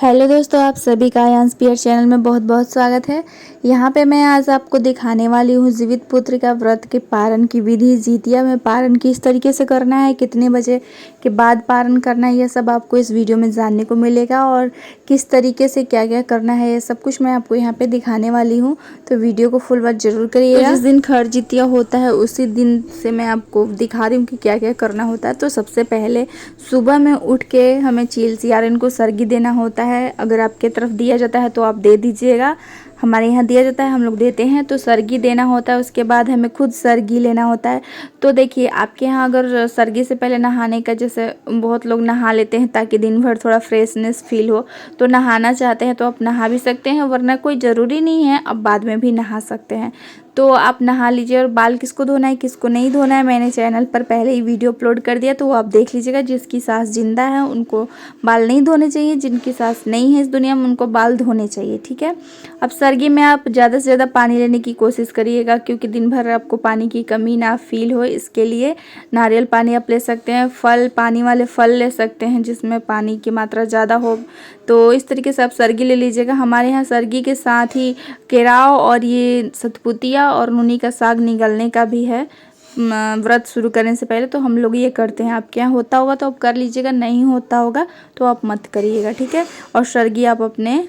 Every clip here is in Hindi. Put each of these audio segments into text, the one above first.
हेलो दोस्तों, आप सभी का आयांस पियर चैनल में बहुत बहुत स्वागत है। यहाँ पे मैं आज आपको दिखाने वाली हूँ जीवित पुत्र का व्रत के पारण की विधि। जितिया में पारण किस तरीके से करना है, कितने बजे के बाद पारण करना है, यह सब आपको इस वीडियो में जानने को मिलेगा। और किस तरीके से क्या क्या करना है, ये सब कुछ मैं आपको यहाँ पे दिखाने वाली हूँ। तो वीडियो को फुल वॉच जरूर करिएगा। तो जिस दिन खर जितिया होता है उसी दिन से मैं आपको दिखा रही हूँ कि क्या क्या करना होता है। तो सबसे पहले सुबह में उठ के हमें चील सियारन को सरगी देना होता है। अगर आपके तरफ दिया जाता है तो आप दे दीजिएगा, हमारे यहाँ दिया जाता है, हम लोग देते हैं। तो सरगी देना होता है, उसके बाद हमें खुद सरगी लेना होता है। तो देखिए, आपके यहाँ अगर सरगी से पहले नहाने का, जैसे बहुत लोग नहा लेते हैं ताकि दिन भर थोड़ा फ्रेशनेस फील हो, तो नहाना चाहते हैं तो आप नहा भी सकते हैं, वरना कोई ज़रूरी नहीं है, अब बाद में भी नहा सकते हैं। तो आप नहा लीजिए। और बाल किसको धोना है किसको नहीं धोना है, मैंने चैनल पर पहले ही वीडियो अपलोड कर दिया, तो वो आप देख लीजिएगा। जिसकी सास जिंदा है उनको बाल नहीं धोने चाहिए, जिनकी सास नहीं है इस दुनिया में उनको बाल धोने चाहिए, ठीक है। अब सरगी में आप ज़्यादा से ज़्यादा पानी लेने की कोशिश करिएगा, क्योंकि दिन भर आपको पानी की कमी ना फील हो, इसके लिए नारियल पानी आप ले सकते हैं, फल, पानी वाले फल ले सकते हैं जिसमें पानी की मात्रा ज़्यादा हो। तो इस तरीके से आप सरगी ले लीजिएगा। हमारे यहाँ सरगी के साथ ही केराव और ये सतपुतिया और नूनी का साग निगलने का भी है व्रत शुरू करने से पहले। तो हम लोग ये करते हैं, आपके यहाँ होता होगा तो आप कर लीजिएगा, नहीं होता होगा तो आप मत करिएगा, ठीक है। और सरगी आप अपने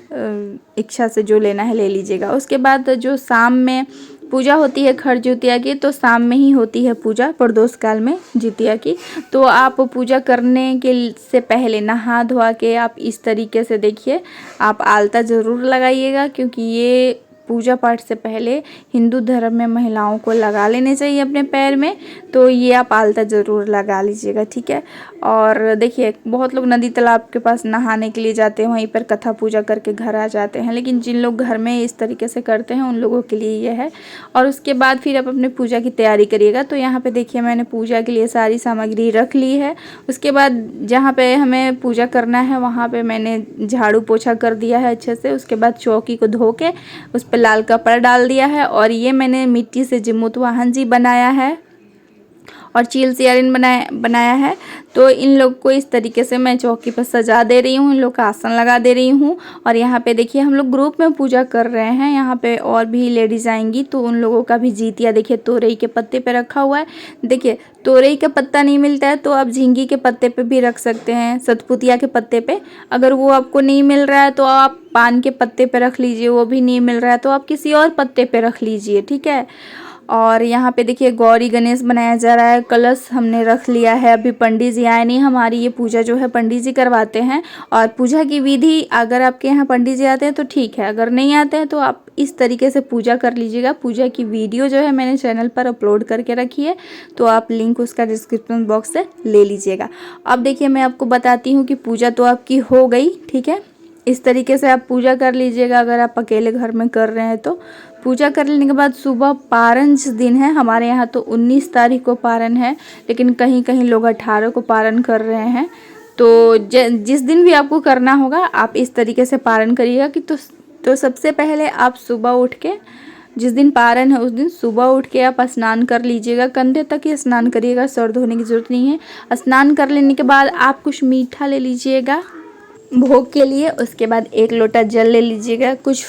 इच्छा से जो लेना है ले लीजिएगा। उसके बाद जो शाम में पूजा होती है खर जितिया की, तो शाम में ही होती है पूजा प्रदोष काल में जितिया की। तो आप पूजा करने के से पहले नहा धोआ के आप इस तरीके से देखिए, आप आलता ज़रूर लगाइएगा, क्योंकि ये पूजा पाठ से पहले हिंदू धर्म में महिलाओं को लगा लेने चाहिए अपने पैर में। तो ये आप आलता ज़रूर लगा लीजिएगा, ठीक है। और देखिए, बहुत लोग नदी तालाब के पास नहाने के लिए जाते हैं, वहीं पर कथा पूजा करके घर आ जाते हैं, लेकिन जिन लोग घर में इस तरीके से करते हैं उन लोगों के लिए ये है। और उसके बाद फिर आप अपने पूजा की तैयारी करिएगा। तो यहाँ पे देखिए, मैंने पूजा के लिए सारी सामग्री रख ली है। उसके बाद जहाँ पे हमें पूजा करना है वहाँ पे मैंने झाड़ू पोछा कर दिया है अच्छे से। उसके बाद चौकी को धो के उस पर लाल कपड़ा डाल दिया है। और ये मैंने मिट्टी से जिमुत वाहन जी बनाया है और चील सियारिन बनाया है। तो इन लोग को इस तरीके से मैं चौकी पर सजा दे रही हूँ, इन लोग का आसन लगा दे रही हूँ। और यहाँ पे देखिए, हम लोग ग्रुप में पूजा कर रहे हैं, यहाँ पे और भी लेडीज आएंगी तो उन लोगों का भी जितिया देखिए तोरई के पत्ते पे रखा हुआ है। देखिए, तोरई का पत्ता नहीं मिलता है तो आप झींगी के पत्ते पे भी रख सकते हैं, सतपुतिया के पत्ते पे। अगर वो आपको नहीं मिल रहा है तो आप पान के पत्ते पे रख लीजिए, वो भी नहीं मिल रहा है तो आप किसी और पत्ते पे रख लीजिए, ठीक है। और यहाँ पे देखिए, गौरी गणेश बनाया जा रहा है, कलश हमने रख लिया है। अभी पंडित जी आए नहीं, हमारी ये पूजा जो है पंडित जी करवाते हैं। और पूजा की विधि, अगर आपके यहाँ पंडित जी आते हैं तो ठीक है, अगर नहीं आते हैं तो आप इस तरीके से पूजा कर लीजिएगा। पूजा की वीडियो जो है मैंने चैनल पर अपलोड करके रखी है, तो आप लिंक उसका डिस्क्रिप्शन बॉक्स से ले लीजिएगा। अब देखिए, मैं आपको बताती हूँ कि पूजा तो आपकी हो गई, ठीक है। इस तरीके से आप पूजा कर लीजिएगा अगर आप अकेले घर में कर रहे हैं तो। पूजा कर लेने के बाद सुबह पारण जिस दिन है, हमारे यहाँ तो 19 तारीख को पारण है, लेकिन कहीं कहीं लोग 18 को पारण कर रहे हैं। तो जिस दिन भी आपको करना होगा आप इस तरीके से पारण करिएगा कि तो सबसे पहले आप सुबह उठ के, जिस दिन पारण है उस दिन सुबह उठ के आप स्नान कर लीजिएगा, कंधे तक ही स्नान करिएगा, सर धोने की ज़रूरत नहीं है। स्नान कर लेने के बाद आप कुछ मीठा ले लीजिएगा भोग के लिए। उसके बाद 1 लोटा जल ले लीजिएगा, कुछ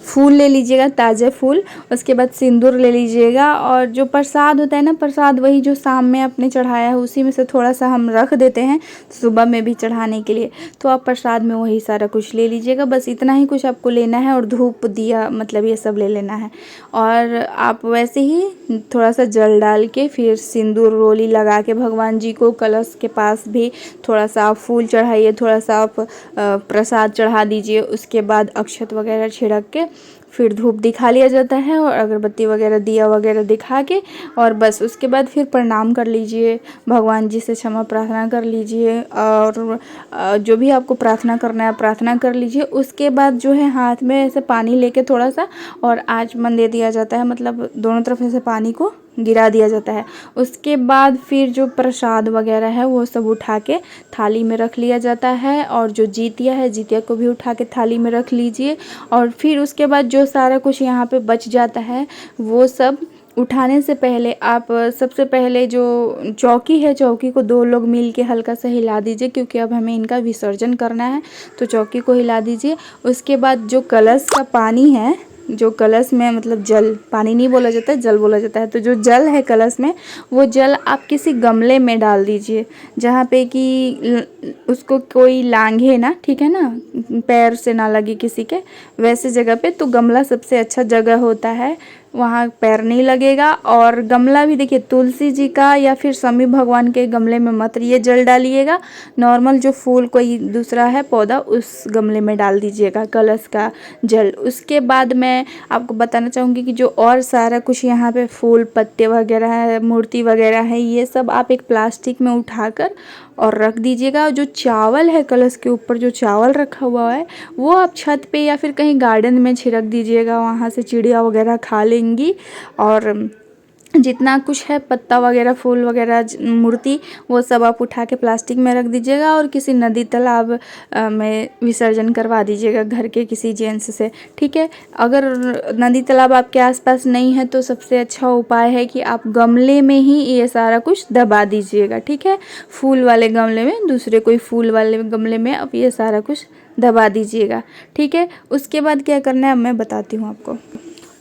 फूल ले लीजिएगा, ताज़े फूल। उसके बाद सिंदूर ले लीजिएगा। और जो प्रसाद होता है ना, प्रसाद वही जो शाम में आपने चढ़ाया है उसी में से थोड़ा सा हम रख देते हैं सुबह में भी चढ़ाने के लिए। तो आप प्रसाद में वही सारा कुछ ले लीजिएगा, बस इतना ही कुछ आपको लेना है। और धूप दिया मतलब ये सब ले लेना है। और आप वैसे ही थोड़ा सा जल डाल के फिर सिंदूर रोली लगा के भगवान जी को कलश के पास भी थोड़ा सा आप फूल चढ़ाइए, थोड़ा सा आप प्रसाद चढ़ा दीजिए। उसके बाद अक्षत वगैरह छिड़क के फिर धूप दिखा लिया जाता है और अगरबत्ती वगैरह दिया वगैरह दिखा के, और बस उसके बाद फिर प्रणाम कर लीजिए, भगवान जी से क्षमा प्रार्थना कर लीजिए। और जो भी आपको प्रार्थना करना है प्रार्थना कर लीजिए। उसके बाद जो है हाथ में ऐसे पानी लेके थोड़ा सा और आचमन दे दिया जाता है, मतलब दोनों तरफ ऐसे पानी को गिरा दिया जाता है। उसके बाद फिर जो प्रसाद वगैरह है वो सब उठा के थाली में रख लिया जाता है। और जो जितिया है, जितिया को भी उठा के थाली में रख लीजिए। और फिर उसके बाद जो सारा कुछ यहाँ पे बच जाता है वो सब उठाने से पहले आप सबसे पहले जो चौकी है, चौकी को 2 लोग मिल के हल्का सा हिला दीजिए, क्योंकि अब हमें इनका विसर्जन करना है, तो चौकी को हिला दीजिए। उसके बाद जो कलश का पानी है, जो कलश में मतलब जल, पानी नहीं बोला जाता है, जल बोला जाता है, तो जो जल है कलश में, वो जल आप किसी गमले में डाल दीजिए, जहाँ पे कि उसको कोई लांघे ना, ठीक है ना, पैर से ना लगे किसी के, वैसे जगह पे। तो गमला सबसे अच्छा जगह होता है, वहाँ पैर नहीं लगेगा। और गमला भी देखिए तुलसी जी का या फिर शनि भगवान के गमले में मत ये जल डालिएगा, नॉर्मल जो फूल कोई दूसरा है पौधा, उस गमले में डाल दीजिएगा कलश का जल। उसके बाद मैं आपको बताना चाहूँगी कि जो और सारा कुछ यहाँ पे फूल पत्ते वगैरह है, मूर्ति वगैरह है, ये सब आप एक प्लास्टिक में उठाकर और रख दीजिएगा। जो चावल है कलश के ऊपर, जो चावल रखा हुआ है, वो आप छत पे या फिर कहीं गार्डन में छिड़क दीजिएगा, वहाँ से चिड़िया वगैरह खा लेंगी। और जितना कुछ है पत्ता वगैरह, फूल वगैरह, मूर्ति, वो सब आप उठा के प्लास्टिक में रख दीजिएगा और किसी नदी तालाब में विसर्जन करवा दीजिएगा घर के किसी जेंट्स से, ठीक है। अगर नदी तालाब आपके आसपास नहीं है तो सबसे अच्छा उपाय है कि आप गमले में ही ये सारा कुछ दबा दीजिएगा, ठीक है। फूल वाले गमले में, दूसरे कोई फूल वाले गमले में आप ये सारा कुछ दबा दीजिएगा, ठीक है। उसके बाद क्या करना है मैं बताती हूँ आपको।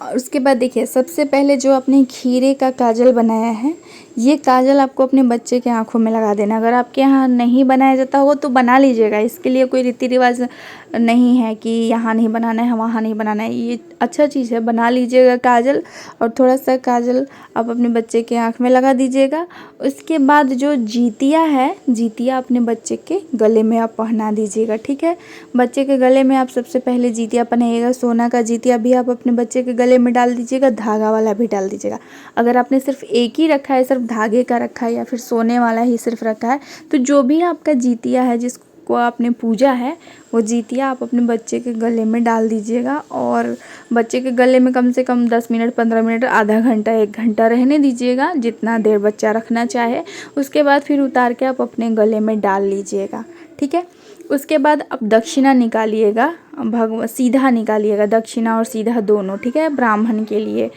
और उसके बाद देखिए, सबसे पहले जो आपने खीरे का काजल बनाया है, ये काजल आपको अपने बच्चे के आँखों में लगा देना। अगर आपके यहाँ नहीं बनाया जाता हो तो बना लीजिएगा, इसके लिए कोई रीति रिवाज नहीं है कि यहाँ नहीं बनाना है वहाँ नहीं बनाना है, ये अच्छा चीज़ है, बना लीजिएगा काजल। और थोड़ा सा काजल आप अपने बच्चे के आँख में लगा दीजिएगा। उसके बाद जो जीतिया है, जीतिया अपने बच्चे के गले में आप पहना दीजिएगा, ठीक है। बच्चे के गले में आप सबसे पहले जीतिया पहनाइएगा, सोना का जीतिया भी आप अपने बच्चे के गले में डाल दीजिएगा, धागा वाला भी डाल दीजिएगा। अगर आपने सिर्फ एक ही रखा है, सिर्फ धागे का रखा है या फिर सोने वाला ही सिर्फ रखा है, तो जो भी आपका जीतिया है जिसको आपने पूजा है, वो जीतिया आप अपने बच्चे के गले में डाल दीजिएगा। और बच्चे के गले में कम से कम 10 मिनट, 15 मिनट, आधा घंटा, 1 घंटा रहने दीजिएगा, जितना देर बच्चा रखना चाहे। उसके बाद फिर उतार के आप अपने गले में डाल लीजिएगा, ठीक है। उसके बाद आप दक्षिणा निकालिएगा, सीधा निकालिएगा, दक्षिणा और सीधा दोनों, ठीक है, ब्राह्मण के लिए।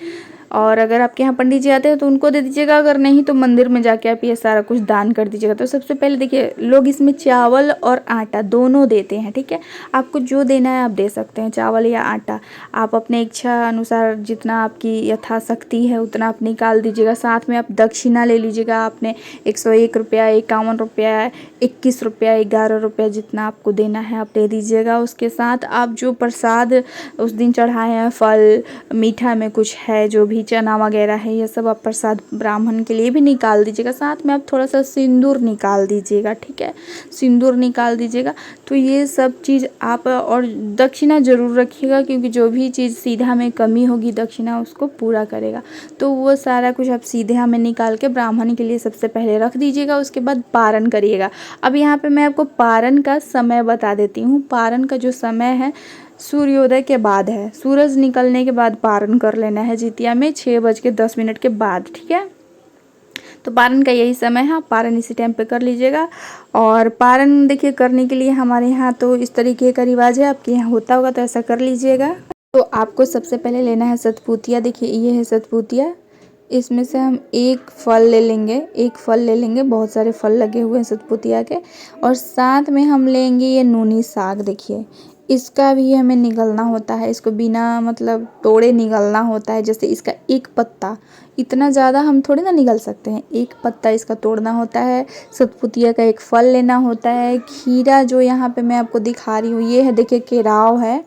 और अगर आपके यहाँ पंडित जी आते हैं तो उनको दे दीजिएगा, अगर नहीं तो मंदिर में जाके आप ये सारा कुछ दान कर दीजिएगा। तो सबसे पहले देखिए, लोग इसमें चावल और आटा दोनों देते हैं, ठीक है। आपको जो देना है आप दे सकते हैं, चावल या आटा, आप अपने इच्छा अनुसार जितना आपकी यथाशक्ति है उतना आप निकाल दीजिएगा। साथ में आप दक्षिणा ले लीजिएगा, आपने 101 रुपया, 51 रुपया, 21 रुपया, 11 रुपया, जितना आपको देना है आप दे दीजिएगा। उसके साथ आप जो प्रसाद उस दिन चढ़ाए हैं, फल मीठा में कुछ है, जो भी चना वगैरह है, ये सब आप प्रसाद ब्राह्मण के लिए भी निकाल दीजिएगा। साथ में आप थोड़ा सा सिंदूर निकाल दीजिएगा, ठीक है, सिंदूर निकाल दीजिएगा। तो ये सब चीज़ आप, और दक्षिणा ज़रूर रखिएगा, क्योंकि जो भी चीज़ सीधा में कमी होगी दक्षिणा उसको पूरा करेगा। तो वो सारा कुछ आप सीधा में निकाल के ब्राह्मण के लिए सबसे पहले रख दीजिएगा। उसके बाद पारण करिएगा। अब यहाँ पे मैं आपको पारण का समय बता देती हूँ। पारण का जो समय है सूर्योदय के बाद है, सूरज निकलने के बाद पारण कर लेना है जितिया में, 6:10 के बाद, ठीक है। तो पारण का यही समय है, आप पारण इसी टाइम पे कर लीजिएगा। और पारण देखिए करने के लिए हमारे यहाँ तो इस तरीके का रिवाज है, आपके यहाँ होता होगा तो ऐसा कर लीजिएगा। तो आपको सबसे पहले लेना है सतपुतिया। देखिए ये है सतपुतिया, इसमें से हम एक फल ले लेंगे, बहुत सारे फल लगे हुए हैं सतपुतिया के। और साथ में हम लेंगे ये नूनी साग, देखिए इसका भी हमें निगलना होता है, इसको बिना मतलब तोड़े निगलना होता है। जैसे इसका एक पत्ता, इतना ज़्यादा हम थोड़ी ना निगल सकते हैं, एक पत्ता इसका तोड़ना होता है। सतपुतिया का एक फल लेना होता है। खीरा जो यहाँ पे मैं आपको दिखा रही हूँ, ये है देखिए केराव है,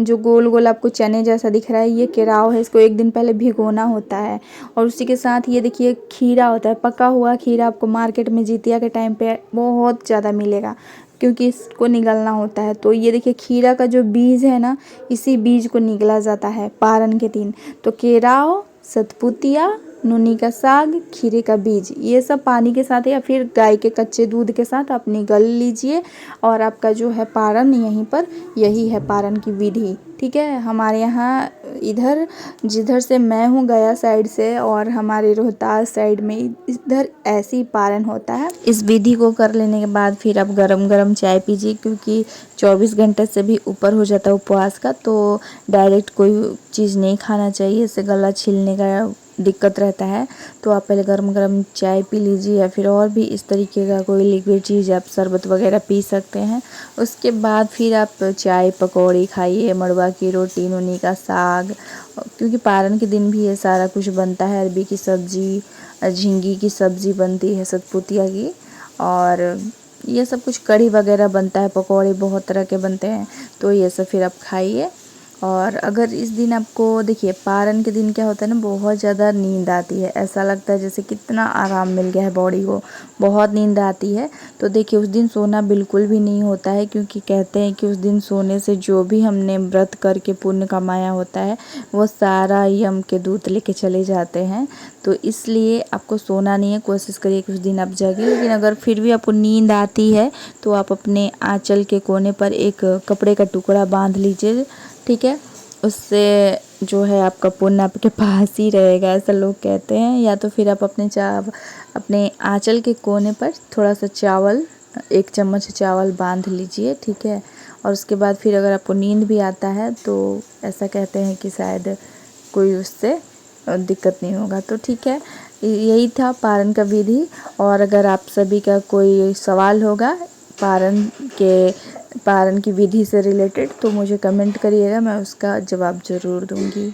जो गोल गोल आपको चने जैसा दिख रहा है, ये केराव है, इसको एक दिन पहले भिगोना होता है। और उसी के साथ ये देखिए खीरा होता है, पका हुआ खीरा आपको मार्केट में जितिया के टाइम पे बहुत ज़्यादा मिलेगा, क्योंकि इसको निगलना होता है। तो ये देखिए खीरा का जो बीज है ना, इसी बीज को निगला जाता है पारण के दिन। तो केराव, सतपुतिया, नूनी का साग, खीरे का बीज, ये सब पानी के साथ या फिर गाय के कच्चे दूध के साथ आप निगल लीजिए। और आपका जो है पारण यहीं पर, यही है पारण की विधि, ठीक है। हमारे यहाँ इधर जिधर से मैं हूँ, गया साइड से, और हमारे रोहतास साइड में इधर ऐसी पारण होता है। इस विधि को कर लेने के बाद फिर आप गरम गरम चाय पीजिए, क्योंकि 24 घंटे से भी ऊपर हो जाता है उपवास का, तो डायरेक्ट कोई चीज़ नहीं खाना चाहिए, इससे गला छिलने का दिक्कत रहता है तो आप पहले गर्म गर्म चाय पी लीजिए, या फिर और भी इस तरीके का कोई लिक्विड चीज़, आप शरबत वगैरह पी सकते हैं। उसके बाद फिर आप चाय पकौड़ी खाइए, मड़वा की रोटी, नूनी का साग, क्योंकि पारन के दिन भी ये सारा कुछ बनता है। अरबी की सब्ज़ी, झींगी की सब्ज़ी बनती है, सतपुतिया की, और ये सब कुछ कढ़ी वगैरह बनता है, पकौड़े बहुत तरह के बनते हैं। तो ये सब फिर आप खाइए। और अगर इस दिन आपको, देखिए पारन के दिन क्या होता है ना, बहुत ज़्यादा नींद आती है, ऐसा लगता है जैसे कितना आराम मिल गया है बॉडी को, बहुत नींद आती है। तो देखिए उस दिन सोना बिल्कुल भी नहीं होता है, क्योंकि कहते हैं कि उस दिन सोने से जो भी हमने व्रत करके पुण्य कमाया होता है वो सारा यम के दूत लेके चले जाते हैं। तो इसलिए आपको सोना नहीं है, कोशिश करिए कि उस दिन आप जगें। लेकिन अगर फिर भी आपको नींद आती है तो आप अपने आंचल के कोने पर एक कपड़े का टुकड़ा बांध लीजिए, ठीक है। उससे जो है आपका पुण्य आपके पास ही रहेगा, ऐसा लोग कहते हैं। या तो फिर आप अपने आंचल के कोने पर थोड़ा सा चावल, 1 चम्मच चावल बांध लीजिए, ठीक है। और उसके बाद फिर अगर आपको नींद भी आता है तो ऐसा कहते हैं कि शायद कोई उससे दिक्कत नहीं होगा। तो ठीक है, यही था पारन का विधि। और अगर आप सभी का कोई सवाल होगा पारन की विधि से रिलेटेड तो मुझे कमेंट करिएगा, मैं उसका जवाब ज़रूर दूँगी।